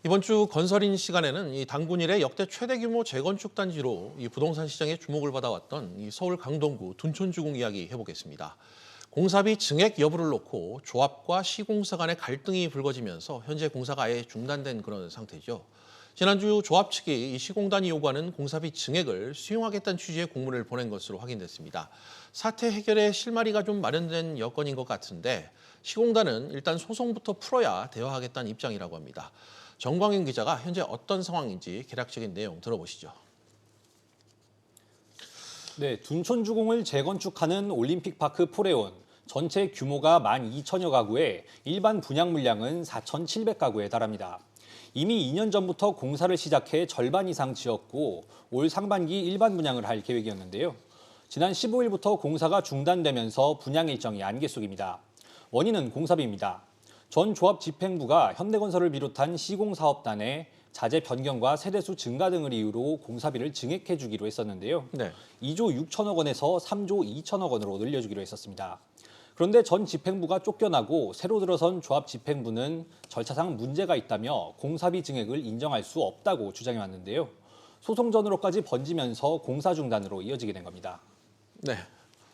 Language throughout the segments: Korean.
이번 주 건설인 시간에는 이 당군 이래 역대 최대 규모 재건축 단지로 이 부동산 시장에 주목을 받아왔던 이 서울 강동구 둔촌주공 이야기 해보겠습니다. 공사비 증액 여부를 놓고 조합과 시공사 간의 갈등이 불거지면서 현재 공사가 아예 중단된 그런 상태죠. 지난주 조합 측이 이 시공단이 요구하는 공사비 증액을 수용하겠다는 취지의 공문을 보낸 것으로 확인됐습니다. 사태 해결에 실마리가 좀 마련된 여건인 것 같은데 시공단은 일단 소송부터 풀어야 대화하겠다는 입장이라고 합니다. 정광윤 기자가 현재 어떤 상황인지 개략적인 내용 들어보시죠. 네, 둔촌주공을 재건축하는 올림픽파크 포레온. 전체 규모가 12,000여 가구에 일반 분양 물량은 4,700가구에 달합니다. 이미 2년 전부터 공사를 시작해 절반 이상 지었고 올 상반기 일반 분양을 할 계획이었는데요. 지난 15일부터 공사가 중단되면서 분양 일정이 안개 속입니다. 원인은 공사비입니다. 전 조합 집행부가 현대건설을 비롯한 시공사업단에 자재 변경과 세대수 증가 등을 이유로 공사비를 증액해 주기로 했었는데요. 네. 2조 6천억 원에서 3조 2천억 원으로 늘려주기로 했었습니다. 그런데 전 집행부가 쫓겨나고 새로 들어선 조합 집행부는 절차상 문제가 있다며 공사비 증액을 인정할 수 없다고 주장해 왔는데요. 소송전으로까지 번지면서 공사 중단으로 이어지게 된 겁니다. 네.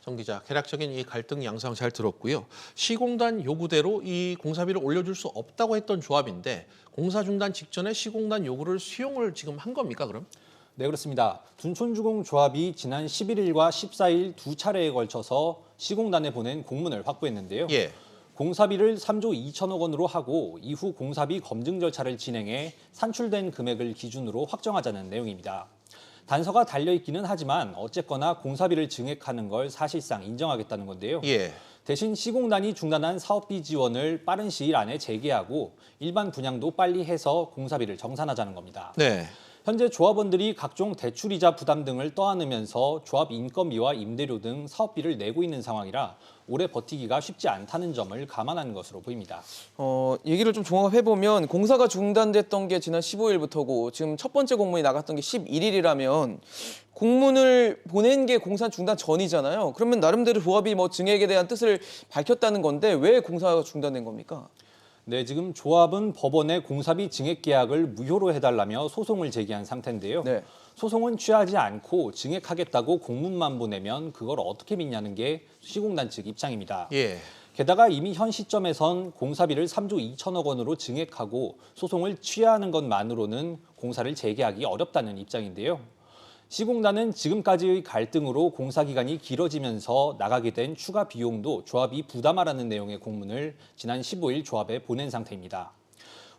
정 기자, 개략적인 이 갈등 양상 잘 들었고요. 시공단 요구대로 이 공사비를 올려줄 수 없다고 했던 조합인데 공사 중단 직전에 시공단 요구를 수용을 지금 한 겁니까, 그럼? 네, 그렇습니다. 둔촌주공 조합이 지난 11일과 14일 두 차례에 걸쳐서 시공단에 보낸 공문을 확보했는데요. 예. 공사비를 3조 2천억 원으로 하고 이후 공사비 검증 절차를 진행해 산출된 금액을 기준으로 확정하자는 내용입니다. 단서가 달려있기는 하지만 어쨌거나 공사비를 증액하는 걸 사실상 인정하겠다는 건데요. 예. 대신 시공단이 중단한 사업비 지원을 빠른 시일 안에 재개하고 일반 분양도 빨리 해서 공사비를 정산하자는 겁니다. 네. 현재 조합원들이 각종 대출이자 부담 등을 떠안으면서 조합 인건비와 임대료 등 사업비를 내고 있는 상황이라 오래 버티기가 쉽지 않다는 점을 감안한 것으로 보입니다. 얘기를 좀 종합해보면 공사가 중단됐던 게 지난 15일부터고 지금 첫 번째 공문이 나갔던 게 11일이라면 공문을 보낸 게 공사 중단 전이잖아요. 그러면 나름대로 조합이 뭐 증액에 대한 뜻을 밝혔다는 건데 왜 공사가 중단된 겁니까? 네, 지금 조합은 법원에 공사비 증액 계약을 무효로 해달라며 소송을 제기한 상태인데요. 네. 소송은 취하지 않고 증액하겠다고 공문만 보내면 그걸 어떻게 믿냐는 게 시공단 측 입장입니다. 예. 게다가 이미 현 시점에선 공사비를 3조 2천억 원으로 증액하고 소송을 취하하는 것만으로는 공사를 재개하기 어렵다는 입장인데요. 시공단은 지금까지의 갈등으로 공사 기간이 길어지면서 나가게 된 추가 비용도 조합이 부담하라는 내용의 공문을 지난 15일 조합에 보낸 상태입니다.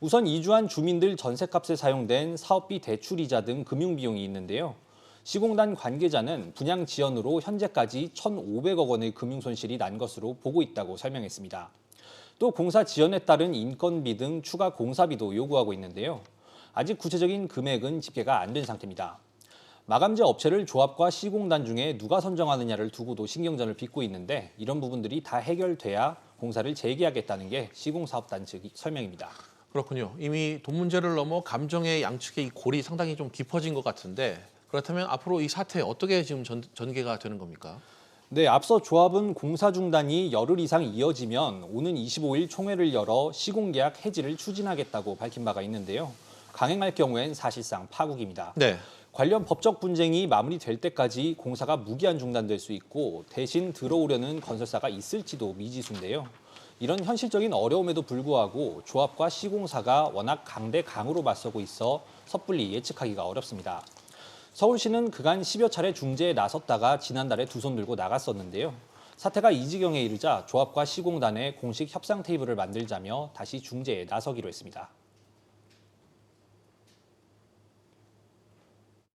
우선 이주한 주민들 전셋값에 사용된 사업비 대출이자 등 금융비용이 있는데요. 시공단 관계자는 분양 지연으로 현재까지 1,500억 원의 금융손실이 난 것으로 보고 있다고 설명했습니다. 또 공사 지연에 따른 인건비 등 추가 공사비도 요구하고 있는데요. 아직 구체적인 금액은 집계가 안 된 상태입니다. 마감재 업체를 조합과 시공단 중에 누가 선정하느냐를 두고도 신경전을 빚고 있는데 이런 부분들이 다 해결돼야 공사를 재개하겠다는 게 시공사업단 측의 설명입니다. 그렇군요. 이미 돈 문제를 넘어 감정의 양측의 이 골이 상당히 좀 깊어진 것 같은데 그렇다면 앞으로 이 사태 어떻게 지금 전개가 되는 겁니까? 네, 앞서 조합은 공사 중단이 열흘 이상 이어지면 오는 25일 총회를 열어 시공계약 해지를 추진하겠다고 밝힌 바가 있는데요. 강행할 경우엔 사실상 파국입니다. 네. 관련 법적 분쟁이 마무리될 때까지 공사가 무기한 중단될 수 있고 대신 들어오려는 건설사가 있을지도 미지수인데요. 이런 현실적인 어려움에도 불구하고 조합과 시공사가 워낙 강대강으로 맞서고 있어 섣불리 예측하기가 어렵습니다. 서울시는 그간 10여 차례 중재에 나섰다가 지난달에 두 손 들고 나갔었는데요. 사태가 이 지경에 이르자 조합과 시공단의 공식 협상 테이블을 만들자며 다시 중재에 나서기로 했습니다.